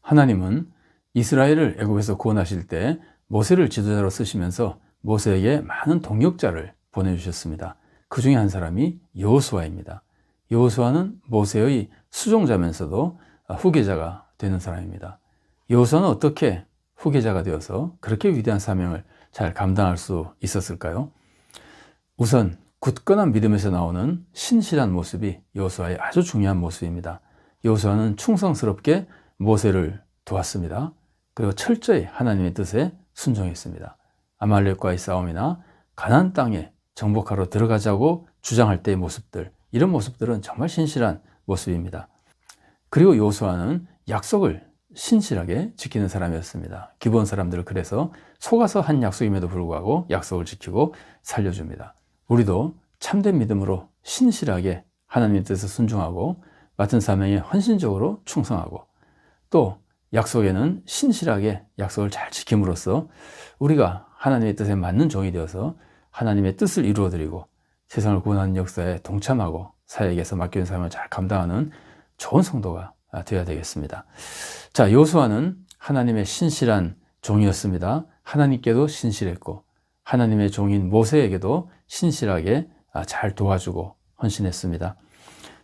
하나님은 이스라엘을 애굽에서 구원하실 때 모세를 지도자로 쓰시면서 모세에게 많은 동역자를 보내주셨습니다. 그 중에 한 사람이 여호수아입니다. 여호수아는 모세의 수종자면서도 후계자가 되는 사람입니다. 여호수아는 어떻게 후계자가 되어서 그렇게 위대한 사명을 잘 감당할 수 있었을까요? 우선 굳건한 믿음에서 나오는 신실한 모습이 여호수아의 아주 중요한 모습입니다. 여호수아는 충성스럽게 모세를 도왔습니다. 그리고 철저히 하나님의 뜻에 순종했습니다. 아말렉과의 싸움이나 가나안 땅에 정복하러 들어가자고 주장할 때의 모습들, 이런 모습들은 정말 신실한 모습입니다. 그리고 여호수아는 약속을 신실하게 지키는 사람이었습니다. 기브온 사람들을 그래서 속아서 한 약속임에도 불구하고 약속을 지키고 살려줍니다. 우리도 참된 믿음으로 신실하게 하나님의 뜻에 순종하고 맡은 사명에 헌신적으로 충성하고 또 약속에는 신실하게 약속을 잘 지킴으로써 우리가 하나님의 뜻에 맞는 종이 되어서 하나님의 뜻을 이루어드리고 세상을 구원하는 역사에 동참하고 사역에서 맡겨진 사명을 잘 감당하는 좋은 성도가 되어야 되겠습니다. 자, 여호수아는 하나님의 신실한 종이었습니다. 하나님께도 신실했고 하나님의 종인 모세에게도 신실하게 잘 도와주고 헌신했습니다.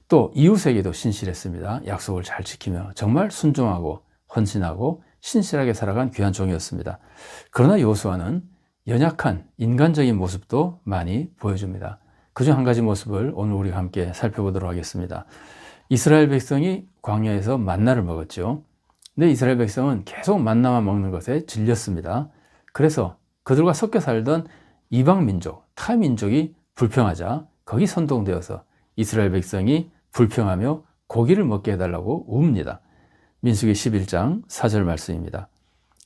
또 이웃에게도 신실했습니다. 약속을 잘 지키며 정말 순종하고 헌신하고 신실하게 살아간 귀한 종이었습니다. 그러나 여호수아는 연약한 인간적인 모습도 많이 보여줍니다. 그중 한 가지 모습을 오늘 우리가 함께 살펴보도록 하겠습니다. 이스라엘 백성이 광야에서 만나를 먹었죠. 근데 이스라엘 백성은 계속 만나만 먹는 것에 질렸습니다. 그래서 그들과 섞여 살던 이방 민족, 타 민족이 불평하자 거기 선동되어서 이스라엘 백성이 불평하며 고기를 먹게 해달라고 웁니다. 민수기 11장 4절 말씀입니다.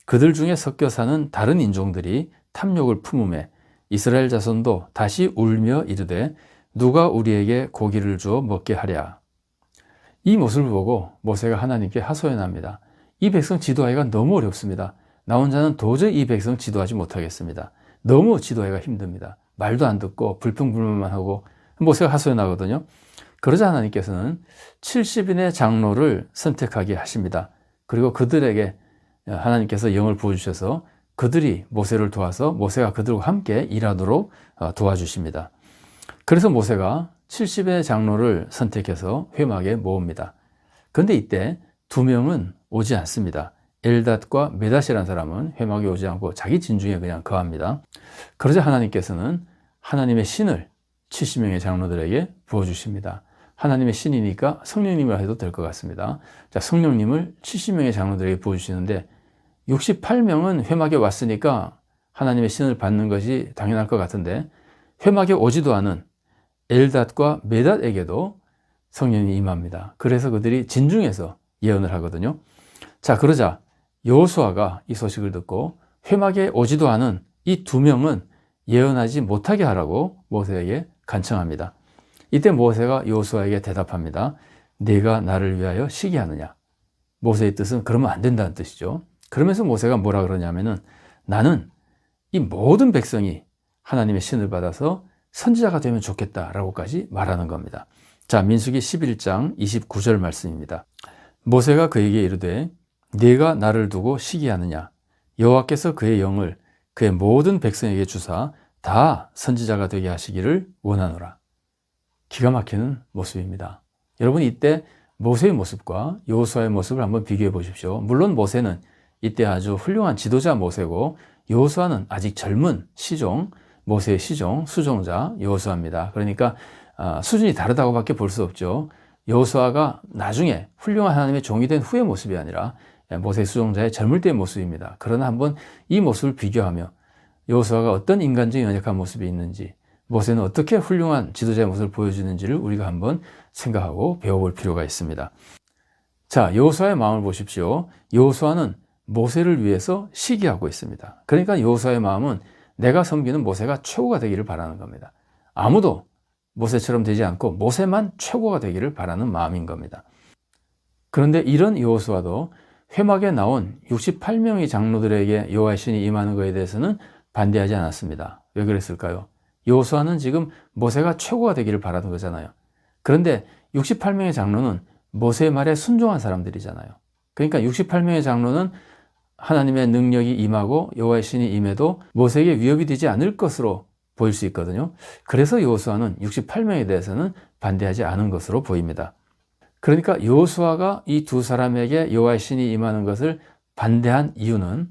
그들 중에 섞여 사는 다른 인종들이 탐욕을 품음에 이스라엘 자손도 다시 울며 이르되 누가 우리에게 고기를 주어 먹게 하랴. 이 모습을 보고 모세가 하나님께 하소연합니다. 이 백성 지도하기가 너무 어렵습니다. 나 혼자는 도저히 이 백성 지도하지 못하겠습니다. 너무 지도하기가 힘듭니다. 말도 안 듣고 불평불만만 하고 모세가 하소연하거든요. 그러자 하나님께서는 70인의 장로를 선택하게 하십니다. 그리고 그들에게 하나님께서 영을 부어주셔서 그들이 모세를 도와서 모세가 그들과 함께 일하도록 도와주십니다. 그래서 모세가 70의 장로를 선택해서 회막에 모읍니다. 그런데 이때 두 명은 오지 않습니다. 엘닷과 메닷이라는 사람은 회막에 오지 않고 자기 진중에 그냥 거합니다. 그러자 하나님께서는 하나님의 신을 70명의 장로들에게 부어주십니다. 하나님의 신이니까 성령님을 해도 될 것 같습니다. 자, 성령님을 70명의 장로들에게 부어주시는데 68명은 회막에 왔으니까 하나님의 신을 받는 것이 당연할 것 같은데 회막에 오지도 않은 엘닷과 메닷에게도 성령이 임합니다. 그래서 그들이 진중에서 예언을 하거든요. 자, 그러자 여호수아가 이 소식을 듣고 회막에 오지도 않은 이 두 명은 예언하지 못하게 하라고 모세에게 간청합니다. 이때 모세가 여호수아에게 대답합니다. 네가 나를 위하여 시기하느냐? 모세의 뜻은 그러면 안 된다는 뜻이죠. 그러면서 모세가 뭐라 그러냐면은 나는 이 모든 백성이 하나님의 신을 받아서 선지자가 되면 좋겠다라고까지 말하는 겁니다. 자, 민수기 11장 29절 말씀입니다. 모세가 그에게 이르되 네가 나를 두고 시기하느냐? 여호와께서 그의 영을 그의 모든 백성에게 주사 다 선지자가 되게 하시기를 원하노라. 기가 막히는 모습입니다. 여러분, 이때 모세의 모습과 여호수아의 모습을 한번 비교해 보십시오. 물론 모세는 이때 아주 훌륭한 지도자 모세고 여호수아는 아직 젊은 시종, 모세의 시종, 수종자 여호수아입니다. 그러니까 수준이 다르다고밖에 볼 수 없죠. 여호수아가 나중에 훌륭한 하나님의 종이 된 후의 모습이 아니라 모세의 수종자의 젊을 때의 모습입니다. 그러나 한번 이 모습을 비교하며 여호수아가 어떤 인간적인 연약한 모습이 있는지, 모세는 어떻게 훌륭한 지도자의 모습을 보여주는지를 우리가 한번 생각하고 배워볼 필요가 있습니다. 자, 여호수아의 마음을 보십시오. 여호수아는 모세를 위해서 시기하고 있습니다. 그러니까 여호수아의 마음은 내가 섬기는 모세가 최고가 되기를 바라는 겁니다. 아무도 모세처럼 되지 않고 모세만 최고가 되기를 바라는 마음인 겁니다. 그런데 이런 여호수아도 회막에 나온 68명의 장로들에게 여호와의 신이 임하는 것에 대해서는 반대하지 않았습니다. 왜 그랬을까요? 여호수아는 지금 모세가 최고가 되기를 바라는 거잖아요. 그런데 68명의 장로는 모세의 말에 순종한 사람들이잖아요. 그러니까 68명의 장로는 하나님의 능력이 임하고 여호와의 신이 임해도 모세에게 위협이 되지 않을 것으로 보일 수 있거든요. 그래서 여호수아는 68명에 대해서는 반대하지 않은 것으로 보입니다. 그러니까 여호수아가 이 두 사람에게 여호와의 신이 임하는 것을 반대한 이유는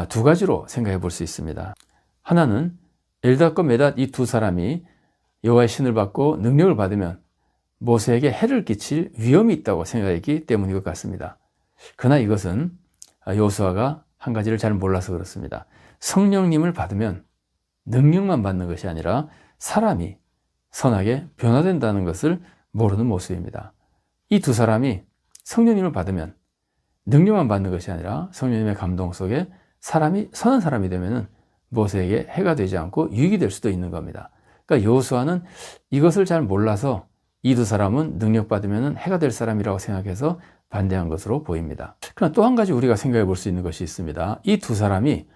두 가지로 생각해 볼 수 있습니다. 하나는 엘닷과 메닷 이 두 사람이 여호와의 신을 받고 능력을 받으면 모세에게 해를 끼칠 위험이 있다고 생각했기 때문인 것 같습니다. 그러나 이것은 여호수아가 한 가지를 잘 몰라서 그렇습니다. 성령님을 받으면 능력만 받는 것이 아니라 사람이 선하게 변화된다는 것을 모르는 모습입니다. 이 두 사람이 성령님을 받으면 능력만 받는 것이 아니라 성령님의 감동 속에 사람이 선한 사람이 되면 모세에게 해가 되지 않고 유익이 될 수도 있는 겁니다. 그러니까 여호수아는 이것을 잘 몰라서 이 두 사람은 능력 받으면 해가 될 사람이라고 생각해서 반대한 것으로 보입니다. 그러나 또 한 가지 우리가 생각해 볼 수 있는 것이 있습니다. 이 두 사람이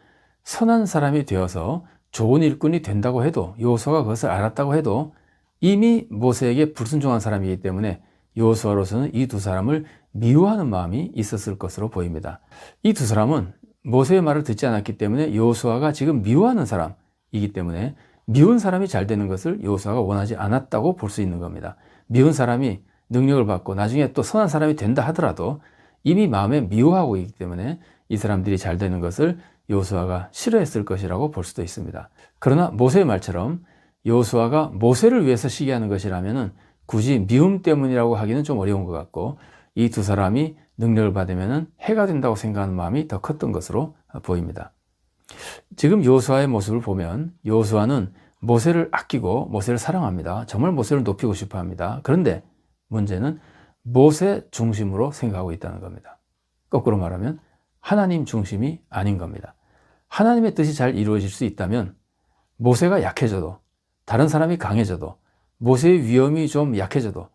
선한 사람이 되어서 좋은 일꾼이 된다고 해도, 여호수아가 그것을 알았다고 해도 이미 모세에게 불순종한 사람이기 때문에 여호수아로서는 이 두 사람을 미워하는 마음이 있었을 것으로 보입니다. 이 두 사람은 모세의 말을 듣지 않았기 때문에 여호수아가 지금 미워하는 사람이기 때문에 미운 사람이 잘 되는 것을 여호수아가 원하지 않았다고 볼 수 있는 겁니다. 미운 사람이 능력을 받고 나중에 또 선한 사람이 된다 하더라도 이미 마음에 미워하고 있기 때문에 이 사람들이 잘 되는 것을 여호수아가 싫어했을 것이라고 볼 수도 있습니다. 그러나 모세의 말처럼 여호수아가 모세를 위해서 시기하는 것이라면 굳이 미움 때문이라고 하기는 좀 어려운 것 같고, 이 두 사람이 능력을 받으면 해가 된다고 생각하는 마음이 더 컸던 것으로 보입니다. 지금 여호수아의 모습을 보면 여호수아는 모세를 아끼고 모세를 사랑합니다. 정말 모세를 높이고 싶어 합니다. 그런데 문제는 모세 중심으로 생각하고 있다는 겁니다. 거꾸로 말하면 하나님 중심이 아닌 겁니다. 하나님의 뜻이 잘 이루어질 수 있다면 모세가 약해져도, 다른 사람이 강해져도, 모세의 위험이 좀 약해져도,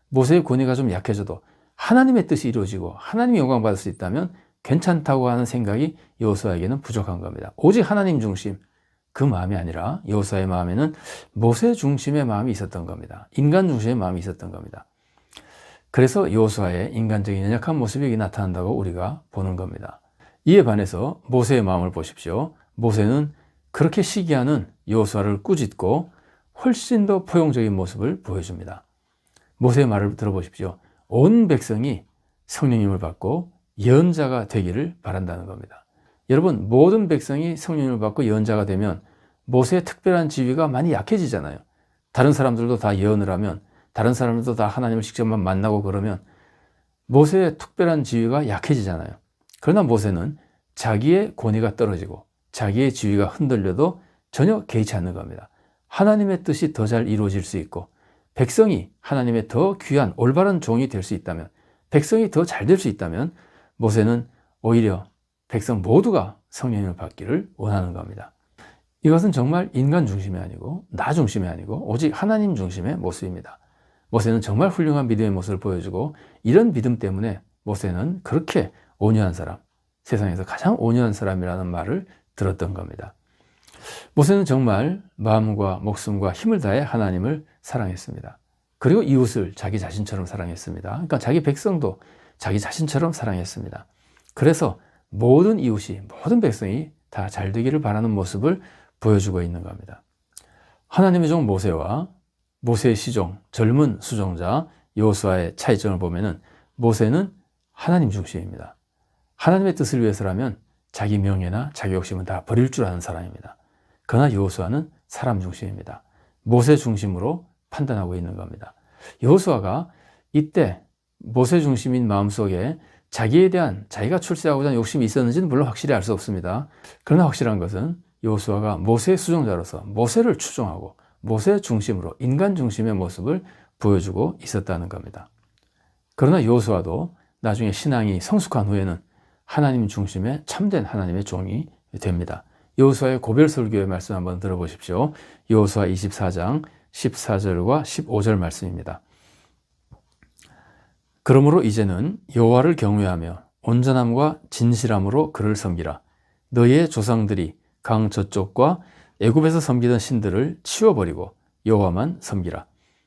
모세의 권위가 좀 약해져도 하나님의 뜻이 이루어지고 하나님이 영광받을 수 있다면 괜찮다고 하는 생각이 여호수아에게는 부족한 겁니다. 오직 하나님 중심, 그 마음이 아니라 여호수아의 마음에는 모세 중심의 마음이 있었던 겁니다. 인간 중심의 마음이 있었던 겁니다. 그래서 여호수아의 인간적인 연약한 모습이 여기 나타난다고 우리가 보는 겁니다. 이에 반해서 모세의 마음을 보십시오. 모세는 그렇게 시기하는 여호수아를 꾸짖고 훨씬 더 포용적인 모습을 보여줍니다. 모세의 말을 들어보십시오. 온 백성이 성령님을 받고 예언자가 되기를 바란다는 겁니다. 여러분, 모든 백성이 성령님을 받고 예언자가 되면 모세의 특별한 지위가 많이 약해지잖아요. 다른 사람들도 다 예언을 하면, 다른 사람들도 다 하나님을 직접만 만나고 그러면 모세의 특별한 지위가 약해지잖아요. 그러나 모세는 자기의 권위가 떨어지고 자기의 지위가 흔들려도 전혀 개의치 않는 겁니다. 하나님의 뜻이 더 잘 이루어질 수 있고, 백성이 하나님의 더 귀한 올바른 종이 될 수 있다면, 백성이 더 잘 될 수 있다면 모세는 오히려 백성 모두가 성령을 받기를 원하는 겁니다. 이것은 정말 인간 중심이 아니고 나 중심이 아니고 오직 하나님 중심의 모습입니다. 모세는 정말 훌륭한 믿음의 모습을 보여주고, 이런 믿음 때문에 모세는 그렇게 온유한 사람, 세상에서 가장 온유한 사람이라는 말을 들었던 겁니다. 모세는 정말 마음과 목숨과 힘을 다해 하나님을 사랑했습니다. 그리고 이웃을 자기 자신처럼 사랑했습니다. 그러니까 자기 백성도 자기 자신처럼 사랑했습니다. 그래서 모든 이웃이, 모든 백성이 다 잘 되기를 바라는 모습을 보여주고 있는 겁니다. 하나님의 종 모세와 모세의 시종, 젊은 수종자 여호수아의 차이점을 보면은 모세는 하나님 중심입니다. 하나님의 뜻을 위해서라면 자기 명예나 자기 욕심은 다 버릴 줄 아는 사람입니다. 그러나 여호수아는 사람 중심입니다. 모세 중심으로 판단하고 있는 겁니다. 여호수아가 이때 모세 중심인 마음속에 자기에 대한, 자기가 출세하고자 하는 욕심이 있었는지는 물론 확실히 알 수 없습니다. 그러나 확실한 것은 여호수아가 모세의 수종자로서 모세를 추종하고 모세 중심으로 인간 중심의 모습을 보여주고 있었다는 겁니다. 그러나 여호수아도 나중에 신앙이 성숙한 후에는 하나님 중심의 참된 하나님의 종이 됩니다. 여호수아의 고별 설교의 말씀 한번 들어보십시오. 여호수아 24장 14절과 15절 말씀입니다. 그러므로 이제는 여호와를 경외하며 온전함과 진실함으로 그를 섬기라. 너희의 조상들이 강 저쪽과 애굽에서 섬기던 신들을 치워버리고 여호와만 섬기라.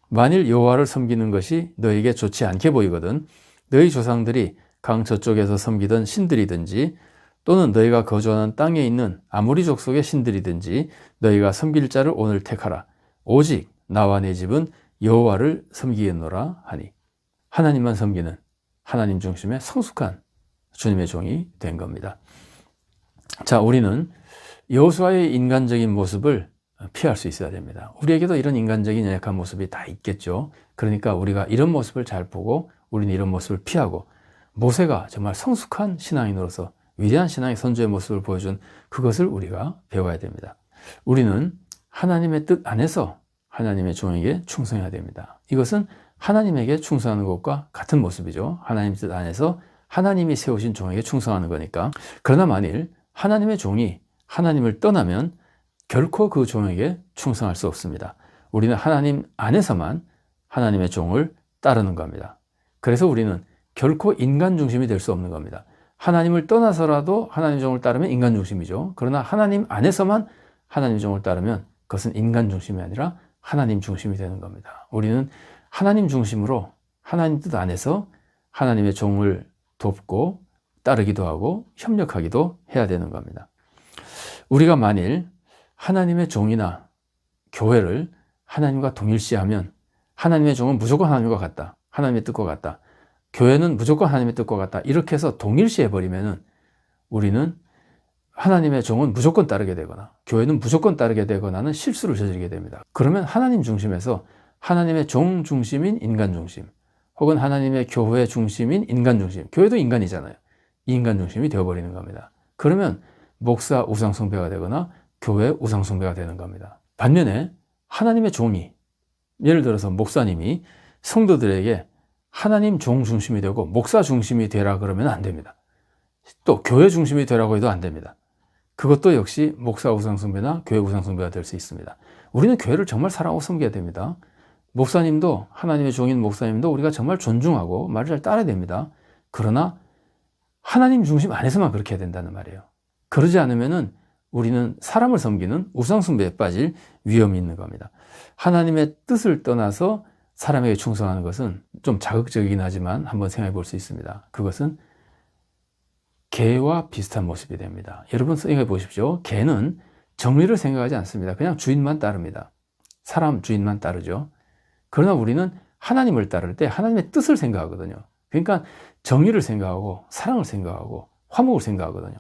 만일 여호와를 섬기는 것이 너희에게 좋지 않게 보이거든 너희 조상들이 강 저쪽에서 섬기던 신들이든지 또는 너희가 거주하는 땅에 있는 아모리 족속의 신들이든지 너희가 섬길 자를 오늘 택하라. 오직 나와 내 집은 여호와를 섬기겠노라 하니. 하나님만 섬기는 하나님 중심의 성숙한 주님의 종이 된 겁니다. 자, 우리는 여호수아의 인간적인 모습을 피할 수 있어야 됩니다. 우리에게도 이런 인간적인 연약한 모습이 다 있겠죠. 그러니까 우리가 이런 모습을 잘 보고 우리는 이런 모습을 피하고, 모세가 정말 성숙한 신앙인으로서 위대한 신앙의 선조의 모습을 보여준 그것을 우리가 배워야 됩니다. 우리는 하나님의 뜻 안에서 하나님의 종에게 충성해야 됩니다. 이것은 하나님에게 충성하는 것과 같은 모습이죠. 하나님 뜻 안에서 하나님이 세우신 종에게 충성하는 거니까. 그러나 만일 하나님의 종이 하나님을 떠나면 결코 그 종에게 충성할 수 없습니다. 우리는 하나님 안에서만 하나님의 종을 따르는 겁니다. 그래서 우리는 결코 인간 중심이 될 수 없는 겁니다. 하나님을 떠나서라도 하나님 종을 따르면 인간 중심이죠. 그러나 하나님 안에서만 하나님 종을 따르면 그것은 인간 중심이 아니라 하나님 중심이 되는 겁니다. 우리는 하나님 중심으로 하나님 뜻 안에서 하나님의 종을 돕고 따르기도 하고 협력하기도 해야 되는 겁니다. 우리가 만일 하나님의 종이나 교회를 하나님과 동일시하면 하나님의 종은 무조건 하나님과 같다. 하나님의 뜻과 같다. 교회는 무조건 하나님의 뜻과 같다. 이렇게 해서 동일시해버리면 우리는 하나님의 종은 무조건 따르게 되거나 교회는 무조건 따르게 되거나는 실수를 저지르게 됩니다. 그러면 하나님 중심에서 하나님의 종 중심인 인간 중심, 혹은 하나님의 교회 중심인 인간 중심, 교회도 인간이잖아요. 이 인간 중심이 되어버리는 겁니다. 그러면 목사 우상숭배가 되거나 교회 우상숭배가 되는 겁니다. 반면에 하나님의 종이, 예를 들어서 목사님이 성도들에게 하나님 종 중심이 되고 목사 중심이 되라 그러면 안 됩니다. 또 교회 중심이 되라고 해도 안 됩니다. 그것도 역시 목사 우상숭배나 교회 우상숭배가 될 수 있습니다. 우리는 교회를 정말 사랑하고 섬겨야 됩니다. 목사님도, 하나님의 종인 목사님도 우리가 정말 존중하고 말을 잘 따라야 됩니다. 그러나 하나님 중심 안에서만 그렇게 해야 된다는 말이에요. 그러지 않으면은 우리는 사람을 섬기는 우상숭배에 빠질 위험이 있는 겁니다. 하나님의 뜻을 떠나서 사람에게 충성하는 것은 좀 자극적이긴 하지만 한번 생각해 볼 수 있습니다. 그것은 개와 비슷한 모습이 됩니다. 여러분 생각해 보십시오. 개는 정의를 생각하지 않습니다. 그냥 주인만 따릅니다. 사람 주인만 따르죠. 그러나 우리는 하나님을 따를 때 하나님의 뜻을 생각하거든요. 그러니까 정의를 생각하고 사랑을 생각하고 화목을 생각하거든요.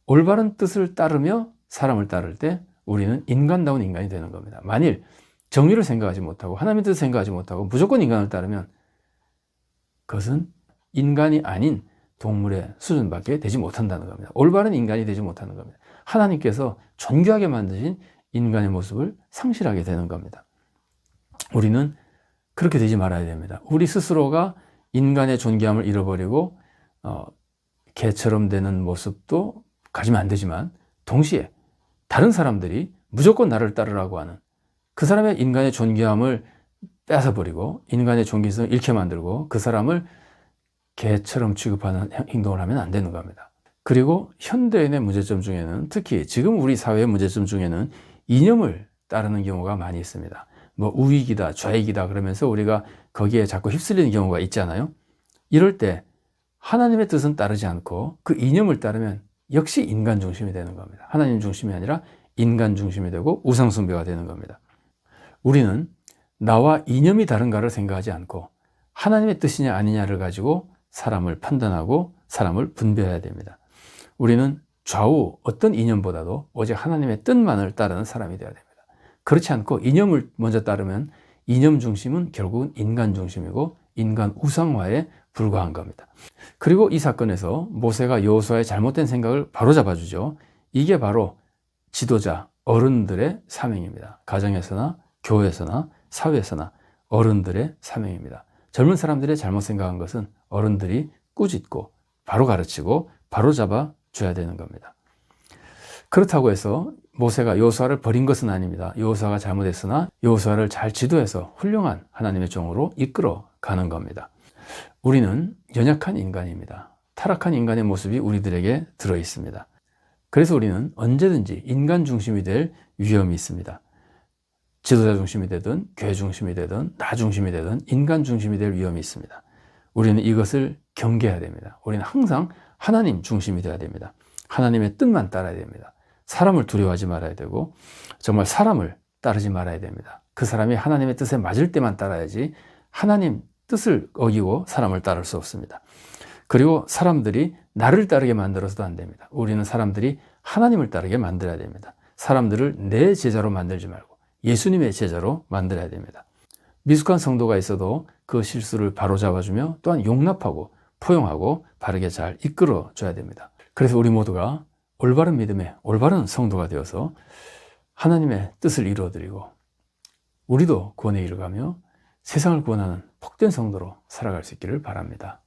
올바른 뜻을 따르며 사람을 따를 때 우리는 인간다운 인간이 되는 겁니다. 만일 정의를 생각하지 못하고 하나님의 뜻을 생각하지 못하고 무조건 인간을 따르면 그것은 인간이 아닌 동물의 수준밖에 되지 못한다는 겁니다. 올바른 인간이 되지 못하는 겁니다. 하나님께서 존귀하게 만드신 인간의 모습을 상실하게 되는 겁니다. 우리는 그렇게 되지 말아야 됩니다. 우리 스스로가 인간의 존귀함을 잃어버리고 개처럼 되는 모습도 가지면 안 되지만, 동시에 다른 사람들이 무조건 나를 따르라고 하는 그 사람의 인간의 존귀함을 뺏어버리고 인간의 존귀성을 잃게 만들고 그 사람을 개처럼 취급하는 행동을 하면 안 되는 겁니다. 그리고 현대인의 문제점 중에는, 특히 지금 우리 사회의 문제점 중에는 이념을 따르는 경우가 많이 있습니다. 뭐 우익이다, 좌익이다 그러면서 우리가 거기에 자꾸 휩쓸리는 경우가 있잖아요. 이럴 때 하나님의 뜻은 따르지 않고 그 이념을 따르면 역시 인간 중심이 되는 겁니다. 하나님 중심이 아니라 인간 중심이 되고 우상숭배가 되는 겁니다. 우리는 나와 이념이 다른가를 생각하지 않고 하나님의 뜻이냐 아니냐를 가지고 사람을 판단하고 사람을 분별해야 됩니다. 우리는 좌우 어떤 이념보다도 오직 하나님의 뜻만을 따르는 사람이 되어야 됩니다. 그렇지 않고 이념을 먼저 따르면 이념 중심은 결국은 인간 중심이고 인간 우상화에 불과한 겁니다. 그리고 이 사건에서 모세가 여호수아의 잘못된 생각을 바로잡아주죠. 이게 바로 지도자, 어른들의 사명입니다. 가정에서나 교회에서나 사회에서나 어른들의 사명입니다. 젊은 사람들의 잘못 생각한 것은 어른들이 꾸짖고 바로 가르치고 바로 잡아줘야 되는 겁니다. 그렇다고 해서 모세가 여호수아를 버린 것은 아닙니다. 여호수아가 잘못했으나 여호수아를 잘 지도해서 훌륭한 하나님의 종으로 이끌어 가는 겁니다. 우리는 연약한 인간입니다. 타락한 인간의 모습이 우리들에게 들어 있습니다. 그래서 우리는 언제든지 인간 중심이 될 위험이 있습니다. 지도자 중심이 되든 교회 중심이 되든 나 중심이 되든 인간 중심이 될 위험이 있습니다. 우리는 이것을 경계해야 됩니다. 우리는 항상 하나님 중심이 되어야 됩니다. 하나님의 뜻만 따라야 됩니다. 사람을 두려워하지 말아야 되고 정말 사람을 따르지 말아야 됩니다. 그 사람이 하나님의 뜻에 맞을 때만 따라야지 하나님 뜻을 어기고 사람을 따를 수 없습니다. 그리고 사람들이 나를 따르게 만들어서도 안 됩니다. 우리는 사람들이 하나님을 따르게 만들어야 됩니다. 사람들을 내 제자로 만들지 말고 예수님의 제자로 만들어야 됩니다. 미숙한 성도가 있어도 그 실수를 바로잡아주며 또한 용납하고 포용하고 바르게 잘 이끌어줘야 됩니다. 그래서 우리 모두가 올바른 믿음의 올바른 성도가 되어서 하나님의 뜻을 이루어드리고 우리도 구원에 이르가며 세상을 구원하는 복된 성도로 살아갈 수 있기를 바랍니다.